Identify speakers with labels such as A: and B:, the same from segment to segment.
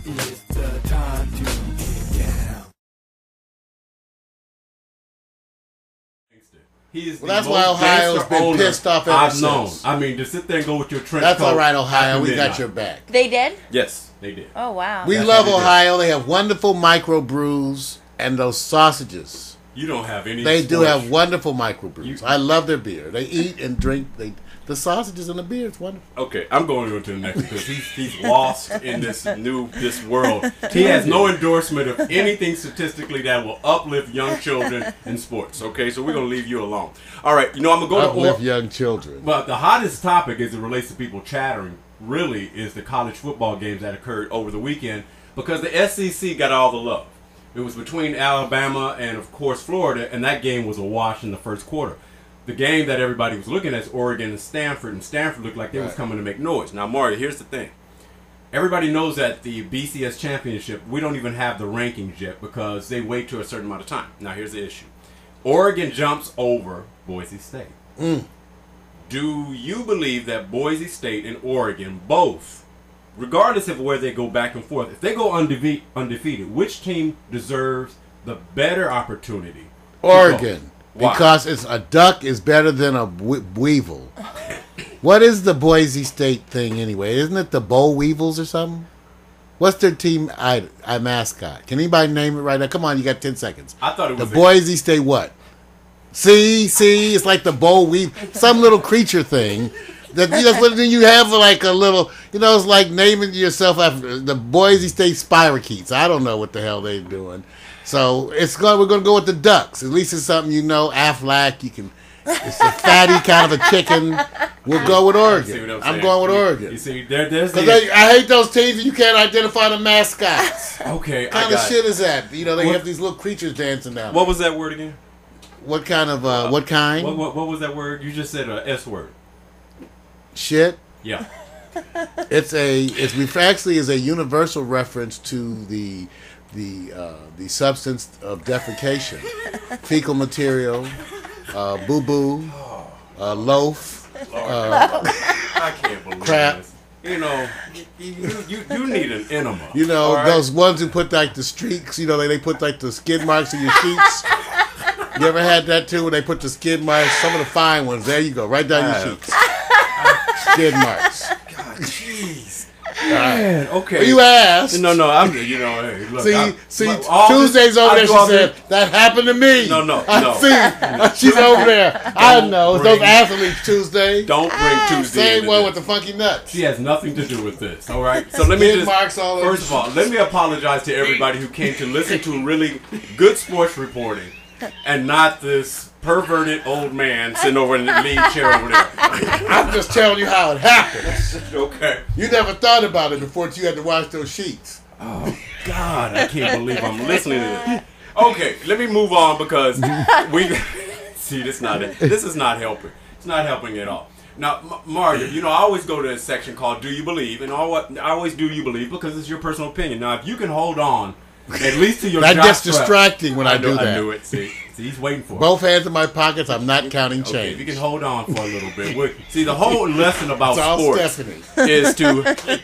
A: It's the time to get down.
B: Well, that's why Ohio's been pissed off ever since.
C: I mean, to sit there and go with your trench
B: That's
C: coat.
B: all right, Ohio. We got your back.
D: They did?
C: Yes, they did.
D: Oh, wow.
B: We love Ohio. They have wonderful microbrews and those sausages.
C: You don't have any.
B: They do have wonderful microbrews. I love their beer. They eat and drink. The sausages and the beer is wonderful.
C: Okay, I'm going to go to the next because he's lost in this world. He has no endorsement of anything statistically that will uplift young children in sports. Okay, so we're going to leave you alone. All right, I'm going to go
B: uplift young children.
C: But the hottest topic as it relates to people chattering really is the college football games that occurred over the weekend because the SEC got all the love. It was between Alabama and, of course, Florida, and that game was a wash in the first quarter. The game that everybody was looking at is Oregon and Stanford looked like they was coming to make noise. Now, Mario, here's the thing. Everybody knows that the BCS championship, we don't even have the rankings yet because they wait to a certain amount of time. Now, here's the issue. Oregon jumps over Boise State. Do you believe that Boise State and Oregon both, regardless of where they go back and forth, if they go undefeated, which team deserves the better opportunity?
B: Oregon.
C: Why?
B: Because it's a duck is better than a weevil. What is the Boise State thing anyway? Isn't it the Boll Weevils or something? What's their team mascot? Can anybody name it right now? Come on, you got 10 seconds.
C: I thought it was
B: the Boise State what? See, it's like the Boll Weevil, some little creature thing. Then you have like a little, it's like naming yourself after the Boise State Spirochetes. I don't know what the hell they're doing. So we're going to go with the Ducks. At least it's something Aflac. It's a fatty kind of a chicken. We'll go with Oregon. I'm going with Oregon.
C: You see, there's
B: I hate those teams that you can't identify the mascots.
C: Okay,
B: What kind of shit is that? They have these little creatures dancing down.
C: What was that word again?
B: What kind of what kind?
C: What was that word? You just said a S word.
B: Shit.
C: Yeah.
B: It actually is a universal reference to the substance of defecation, fecal material, boo boo, loaf,
C: I can't believe
B: crap.
C: this. You need an enema.
B: Those ones who put like the streaks. They put like the skid marks in your sheets. You ever had that too? When they put the skid marks, some of the fine ones. There you go, right down your sheets. Skid marks.
C: God, jeez.
B: Man,
C: okay.
B: Well, you asked.
C: No, I'm. Hey, look.
B: Tuesday's over there. She said that happened to me.
C: No.
B: She's over there. I know. Those athletes Tuesday.
C: Don't bring Tuesday.
B: Same one with the funky nuts.
C: She has nothing to do with this. All right. So let me
B: marks all over.
C: First of all, let me apologize to everybody who came to listen to really good sports reporting, and not this perverted old man sitting over in the lead chair over there.
B: I'm just telling you how it happens.
C: Okay.
B: You never thought about it before you had to wash those sheets.
C: Oh, God, I can't believe I'm listening to this. Okay, let me move on because see, this is not helping. It's not helping at all. Now, Mario, I always go to a section called Do You Believe? And I always do you believe because it's your personal opinion. Now, if you can hold on at least to your
B: that gets distracting when I do that.
C: I knew it. See, he's waiting for it.
B: Both hands in my pockets. I'm not counting change.
C: Okay, if you can hold on for a little bit. See, the whole lesson about sports
B: Stephanie.
C: is to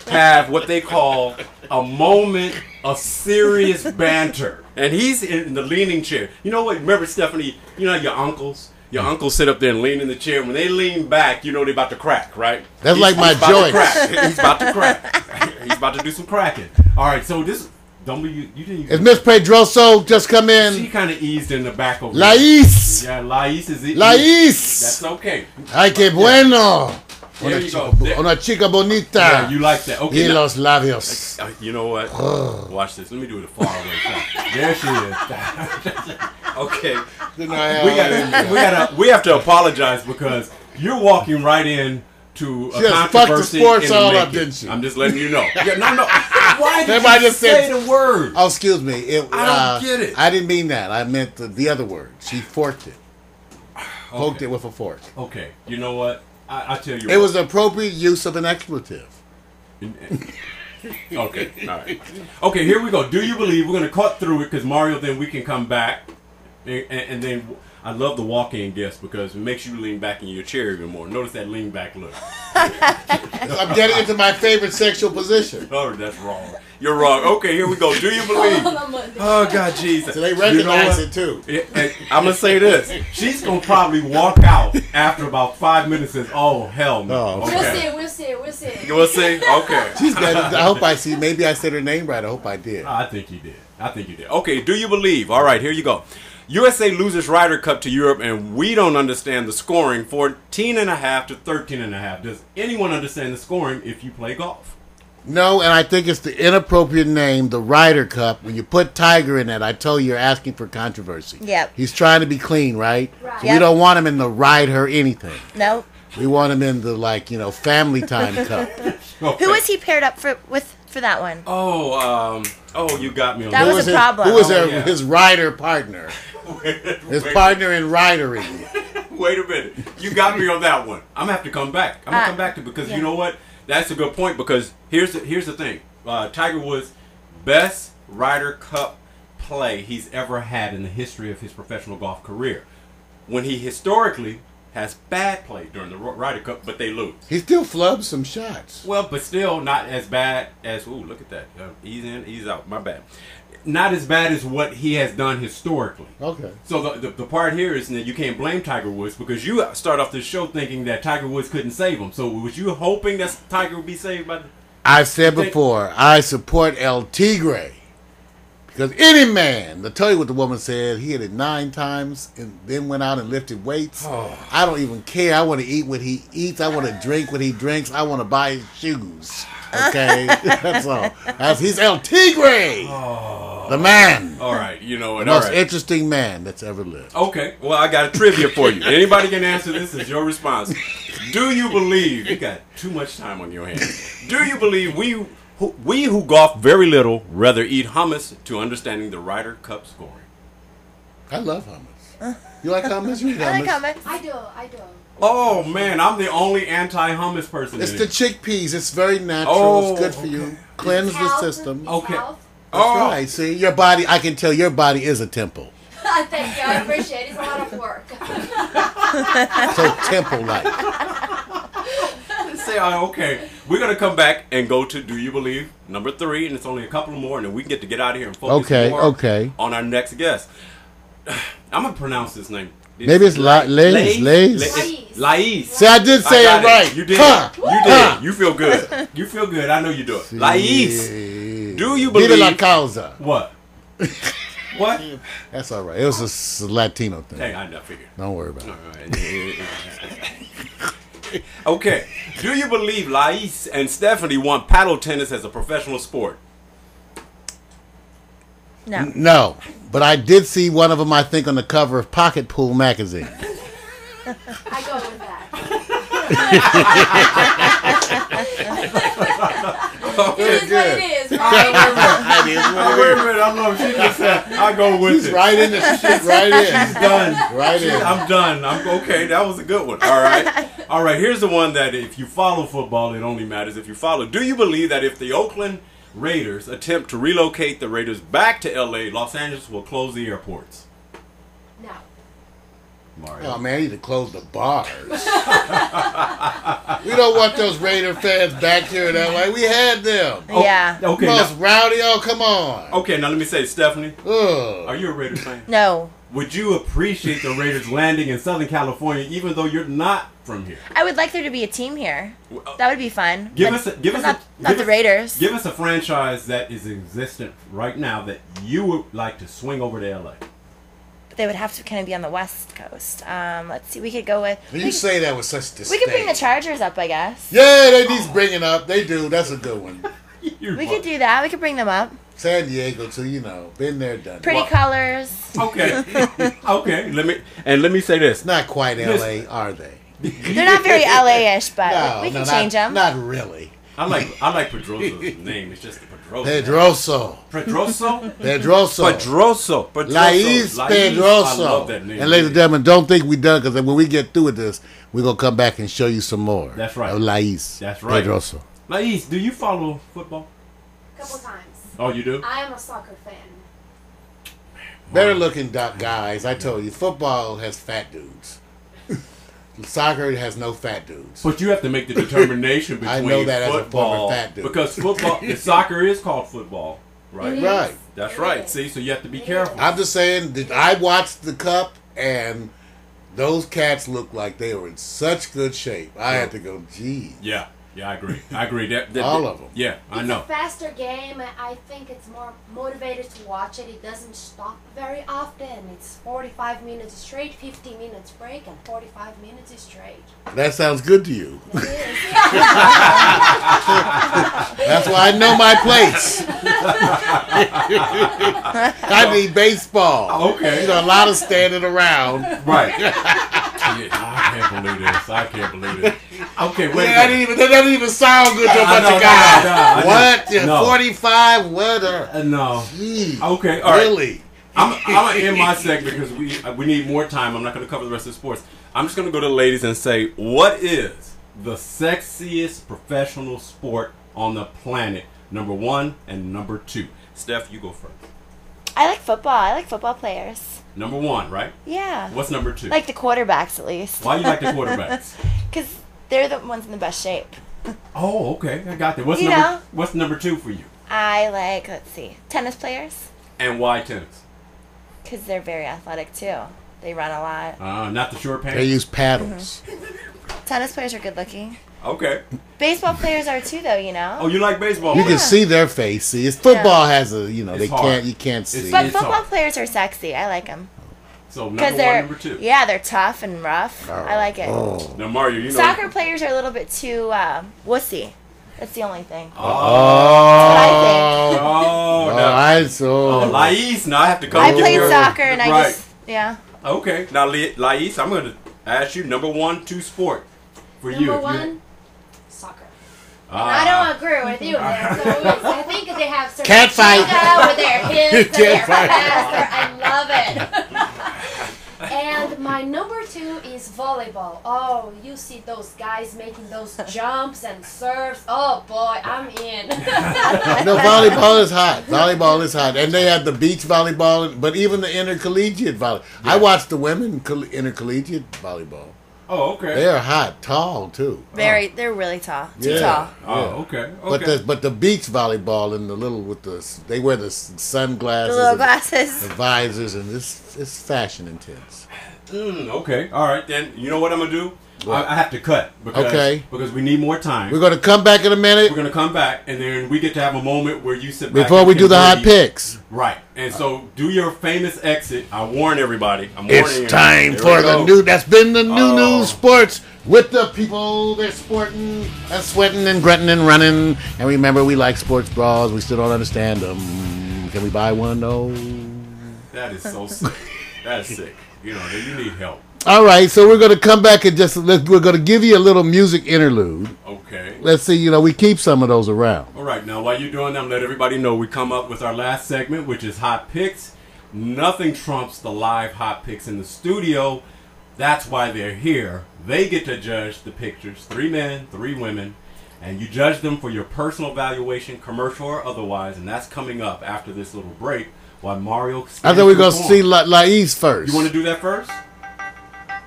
C: have what they call a moment of serious banter. And he's in the leaning chair. You know what? Remember, Stephanie, your uncles? Your uncles sit up there and lean in the chair. When they lean back, they're about to crack, right?
B: That's like my joints.
C: He's about to crack. He's about to do some cracking. All right, so this... Don't be you didn't.
B: Is Miss Pedroso just come in?
C: She kind of eased in the back over
B: Lais.
C: Yeah, Lais is it.
B: Lais.
C: That's okay.
B: Ay, qué bueno.
C: There you go.
B: Una chica bonita.
C: Yeah, you like that. Okay.
B: Y los labios.
C: You know what? Watch this. Let me do it a far away shot. There she is. Okay. We have to apologize because you're walking right in to a controversy.
B: Fuck the sports all up, didn't she?
C: I'm just letting you know. Yeah, no. Why did
B: Everybody
C: you say the word?
B: Oh, excuse me.
C: I don't get it.
B: I didn't mean that. I meant the other word. She forked it. Poked it with a fork.
C: Okay. You know what? I tell you.
B: It was appropriate use of an expletive.
C: Okay. All right. Okay. Here we go. Do you believe we're going to cut through it because Mario? Then we can come back And then I love the walk-in guest because it makes you lean back in your chair even more. Notice that lean back look.
B: I'm getting into my favorite sexual position.
C: Oh, that's wrong. You're wrong. Okay, here we go. Do you believe? Oh, God, Jesus.
B: So they recognize it, too.
C: I'm going to say this. She's going to probably walk out after about 5 minutes and says, oh, hell no.
B: Oh,
C: Okay.
D: We'll see.
C: We'll see? Okay.
B: She's got, I hope I see. Maybe I said her name right. I hope I did.
C: I think you did. Okay, do you believe? All right, here you go. USA loses Ryder Cup to Europe, and we don't understand the scoring. 14.5 to 13.5. Does anyone understand the scoring if you play golf?
B: No, and I think it's the inappropriate name, the Ryder Cup. When you put Tiger in it, I told you you're asking for controversy.
E: Yep.
B: He's trying to be clean, right?
D: Right.
B: So
E: Yep.
B: we don't want him in the Ride Her Anything.
E: Nope.
B: We want him in the, Family Time Cup.
C: Okay.
E: Who was he paired up with for that one?
C: Oh, you got me on
E: That
B: Who
E: was a
B: his,
E: problem.
B: Who was
C: Oh, yeah.
B: his rider partner? His partner in ridering.
C: Wait a minute. You got me on that one. I'm going to have to come back. I'm going to come back to because
E: yeah.
C: you know what? That's a good point because here's the thing. Tiger Woods' best Ryder Cup play he's ever had in the history of his professional golf career. When he historically has bad play during the Ryder Cup, but they lose.
B: He still flubbed some shots.
C: Well, but still not as bad as, ooh, look at that. Ease in, ease out. My bad. Not as bad as what he has done historically.
B: Okay.
C: So the part here is that you can't blame Tiger Woods because you start off this show thinking that Tiger Woods couldn't save him. So was you hoping that Tiger would be saved by the...
B: I've said before, I support El Tigre. Because any man, to tell you what the woman said, he hit it 9 times and then went out and lifted weights.
C: Oh.
B: I don't even care. I want to eat what he eats. I want to drink what he drinks. I want to buy his shoes. Okay? That's all. He's El Tigre. The man.
C: All right, you know
B: The
C: what?
B: most
C: All right.
B: interesting man that's ever lived.
C: Okay, well, I got a trivia for you. Anybody can answer this. It's your response. Do you believe... You got too much time on your hands. Do you believe we who golf very little rather eat hummus to understanding the Ryder Cup scoring?
B: I love hummus. You like hummus? You eat
E: I
B: hummus?
E: like hummus.
D: I do.
C: Oh, man, I'm the only anti-hummus person
B: It's
C: in
B: the
C: it.
B: chickpeas. It's very natural.
C: Oh,
B: It's good for you. Cleanse the
D: Health.
B: system.
D: It's
C: Okay.
D: health.
B: That's
C: Oh.
B: right. See, your body, I can tell your body is a temple.
D: Thank you. I appreciate it. It's a lot of work.
B: So temple-like.
C: Say, okay, we're going to come back and go to Do You Believe? Number 3, and it's only a couple more, and then we can get out of here and focus more
B: Okay.
C: on our next guest. I'm going to pronounce this name.
B: Maybe it's Lais.
C: Lais.
B: See, I did say
C: I
B: it
C: got
B: right.
C: You did.
B: Huh.
C: You did. You feel good. You feel good. I know you do it. Lais. Do you
B: Viva la
C: believe...
B: causa.
C: What? What?
B: That's all right. It was a Latino thing.
C: Hey, I figured.
B: Don't worry about it.
C: All right. Okay. Do you believe Lais and Stephanie want paddle tennis as a professional sport?
E: No.
B: No, but I did see one of them, I think, on the cover of Pocket Pool magazine.
D: I go with that. It is what it is, right?
B: It is what
C: Oh,
B: it
C: wait a
B: is.
C: minute. I love she just said, I go with
B: He's
C: it.
B: right in the shit, right in.
C: She's done.
B: Right in.
C: I'm done. I'm okay. That was a good one. All right. All right. Here's the one that if you follow football, it only matters if you follow. Do you believe that if the Oakland Raiders attempt to relocate the Raiders back to LA, Los Angeles will close the airports?
D: No.
C: Mario.
B: Oh, man, I need to close the bars. We don't want those Raider fans back here in LA. We had them.
E: Yeah.
C: Okay.
B: Most
C: Now,
B: rowdy. Oh, come on.
C: okay. Now let me say, Stephanie,
B: Ugh.
C: are you a Raiders fan?
E: No.
C: Would you appreciate the Raiders landing in Southern California, even though you're not from here?
E: I would like there to be a team here. That would be fun.
C: Give
E: But-
C: us
E: but not
C: give
E: the
C: us-
E: Raiders.
C: Give us a franchise that is existent right now that you would like to swing over to LA.
E: They would have to kind of be on the West Coast. Let's see. We could go with.
B: You say that with such disdain.
E: We could bring the Chargers up, I guess.
B: Yeah, they need bringing up. They do. That's a good one.
E: We could do that. We could bring them up.
B: San Diego, too, you know. Been there, done
E: Pretty
B: that.
E: colors.
C: Okay. Okay. Let me say this.
B: It's not quite
C: Listen.
B: LA, are they?
E: They're not very LA-ish, but
B: No,
E: we can
B: no,
E: change them.
B: Not really.
C: I like Pedroso's name. It's just Pedroso.
B: Pedroso.
C: Pedroso.
B: Pedroso.
C: Pedroso. Pedroso.
B: Lais Pedroso.
C: I love that name.
B: And ladies and gentlemen, don't think we done, because when we get through with this, we're going to come back and show you some more.
C: That's right.
B: Of Lais
C: That's right.
B: Pedroso.
C: Lais, do you follow football?
D: A couple times.
C: Oh, you do?
D: I am a soccer fan.
B: Better looking guys. I told you, football has fat dudes. Soccer has no fat dudes.
C: But you have to make the determination between
B: I know that
C: football,
B: as a former fat dude.
C: because football, soccer is called football, right?
B: Right.
C: That's right. See, so you have to be careful.
B: I'm just saying that I watched the Cup and those cats looked like they were in such good shape. I had to go, geez.
C: Yeah, I agree. That,
B: All of them.
C: Yeah, I know.
D: It's a faster game. I think it's more motivated to watch it. It doesn't stop very often. It's 45 minutes straight, 50 minutes break, and 45 minutes straight.
B: That sounds good to you.
D: It is.
B: That's why I know my place. I need baseball.
C: Okay.
B: You know, a lot of standing around.
C: Right. Yeah, I can't believe this. I can't believe it. Okay, wait a
B: That
C: minute.
B: doesn't even sound good to a bunch of guys. What?
C: No.
B: 45? What?
C: No.
B: Gee.
C: Okay, all right.
B: Really?
C: I'm going to end my segment because we need more time. I'm not going to cover the rest of the sports. I'm just going to go to the ladies and say, what is the sexiest professional sport on the planet? Number 1 and number 2. Steph, you go first.
E: I like football. I like football players.
C: Number 1, right?
E: Yeah.
C: What's number 2?
E: Like the quarterbacks, at least.
C: Why you like the quarterbacks?
E: Because they're the ones in the best shape.
C: Oh, okay. I got that. What's number 2 for you?
E: I like, let's see, tennis players.
C: And why tennis?
E: Because they're very athletic, too. They run a lot.
C: Not the short pants?
B: They use paddles.
E: Tennis players are good looking.
C: Okay.
E: Baseball players are, too, though, you know?
C: Oh, you like baseball?
B: You can see their face. See, it's football has a,
C: It's hard.
B: you can't see.
E: But
C: It's
E: football
C: hard.
E: players are sexy. I like them.
C: So number
E: Because
C: 1,
E: they're,
C: number 2.
E: yeah, they're tough and rough. I like it.
B: Oh.
C: Now, Mario, you know.
E: Soccer players are a little bit too wussy. That's the only thing.
C: Oh, Lais, now I have to come
E: I
C: get
E: played
C: your-
E: soccer and I
C: Right.
E: just, yeah.
C: Okay, now Lais, I'm going to ask you number 1, 2 sport for you.
D: Number 1, soccer. And I don't agree with you there. So I think they have certain
B: Cat fight.
D: with their hips and their
B: Cat fight.
D: faster. I love it. And my number 2 is volleyball. Oh, you see those guys making those jumps and serves. Oh boy, I'm in.
B: No, volleyball is hot. Volleyball is hot. And they have the beach volleyball, but even the intercollegiate volleyball. I watched the women intercollegiate volleyball.
C: Oh, okay.
B: They're hot, tall, too.
E: They're really tall. Too
B: Yeah.
E: tall.
C: Oh, okay.
B: But the beach volleyball and the little they wear the sunglasses,
E: The little
B: and
E: glasses.
B: the visors, and it's fashion intense.
C: Okay, all right. Then you know what I'm gonna do?
B: What?
C: I have to cut because we need more time.
B: We're going to come back in a minute
C: We're gonna come back, and then we get to have a moment where you sit back
B: before
C: and
B: we
C: can
B: do the hot
C: breathe.
B: picks.
C: Right, and so do your famous exit. I warn everybody. I'm warning you.
B: It's time
C: There
B: for
C: we
B: the
C: go.
B: new. That's been the new
C: Oh.
B: news sports with the people. They're sporting and sweating and grunting and running. And remember, we like sports bras. We still don't understand them. Can we buy one? No.
C: That is so sick. That's sick. You know, you need help.
B: All right, so we're going to come back and we're going to give you a little music interlude.
C: Okay.
B: Let's see, we keep some of those around.
C: All right, now while you're doing that, let everybody know we come up with our last segment, which is Hot Picks. Nothing trumps the live Hot Picks in the studio. That's why they're here. They get to judge the pictures, 3 men, 3 women, and you judge them for your personal valuation, commercial or otherwise, and that's coming up after this little break while Mario...
B: I thought we were going to see Lais first.
C: You want to do that first?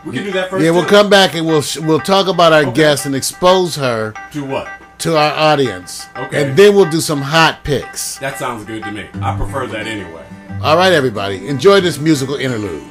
C: We can do that first.
B: Yeah, we'll
C: too.
B: come back and we'll talk about our guest and expose her
C: To what?
B: to our audience.
C: Okay.
B: And then we'll do some hot picks.
C: That sounds good to me. I prefer that anyway.
B: All right, everybody. Enjoy this musical interlude.